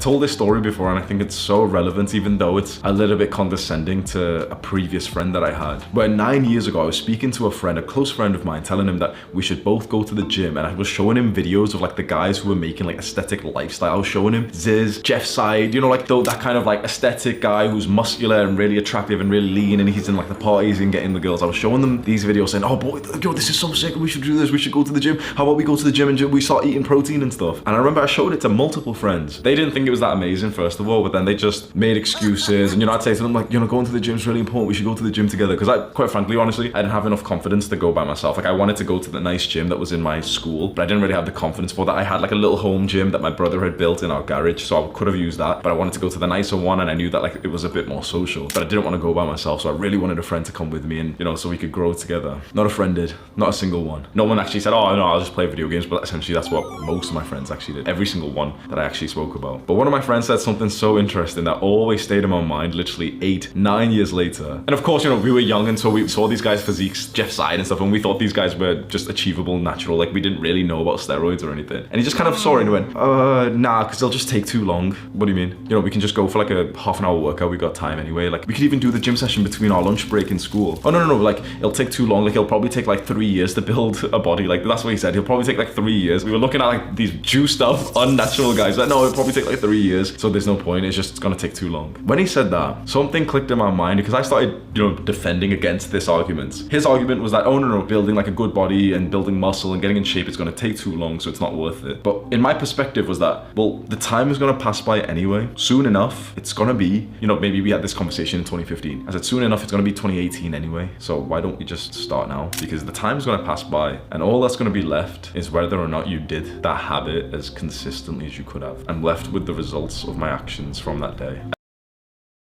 told this story before and I think it's so relevant, even though it's a little bit condescending to a previous friend that I had. Where 9 years ago, I was speaking to a friend, a close friend of mine, telling him that we should both go to the gym, and I was showing him videos of like the guys who were making like aesthetic lifestyle. I was showing him Ziz, Jeff Side, you know, like that kind of like aesthetic guy who's muscular and really attractive and really lean, and he's in like the parties and getting the girls. I was showing them these videos saying, oh boy, yo, this is so sick, we should do this, we should go to the gym. How about we go to the gym and we start eating protein and stuff? And I remember I showed it to multiple friends. They didn't think it was that amazing, first of all, but then they just made excuses. And you know, I'd say to them like, you know, going to the gym is really important, we should go to the gym together. Because I, quite frankly, honestly, I didn't have enough confidence to go by myself. Like I wanted to go to the nice gym that was in my school, but I didn't really have the confidence for that. I had like a little home gym that my brother had built in our garage, so I could have used that, but I wanted to go to the nicer one, and I knew that like it was a bit more social, but I didn't want to go by myself, so I really wanted a friend to come with me, and you know, so we could grow together. Not a friend did, not a single one. No one actually said, oh no, I'll just play video games, but essentially that's what most of my friends actually did. Every single one that I actually spoke about. But one of my friends said something so interesting that always stayed in my mind literally 8-9 years later. And of course, you know, we were young, and so we saw these guys' physiques, Jeff Side and stuff, and we thought these guys were just achievable, natural, like we didn't really know about steroids or anything. And he just kind of saw it and went, nah, because they'll just take too long. What do you mean? You know, we can just go for like a half-an-hour workout, we got time anyway. Like we could even do the gym session between our lunch break in school. Oh no, like it'll take too long. Like it'll probably take like 3 years to build a body. Like that's what he said. He'll probably take like 3 years. We were looking at like these juiced up, unnatural guys. Like no, it'll probably take like 3 years. So there's no point. It's gonna take too long. When he said that, something clicked in my mind, because I started, you know, defending against this argument. His argument was that, oh no, building like a good body and building muscle and getting in shape is gonna take too long, so it's not worth it. But in my perspective was that, well, the time is gonna pass by anyway. Soon enough, it's gonna be, you know, maybe we had this conversation in 2015. I said soon enough, it's gonna be 2018 anyway. So why don't we just start now? Because the time's gonna pass by, and all that's gonna be left is whether or not you did that habit as consistently as you could have. I'm left with the results of my actions from that day.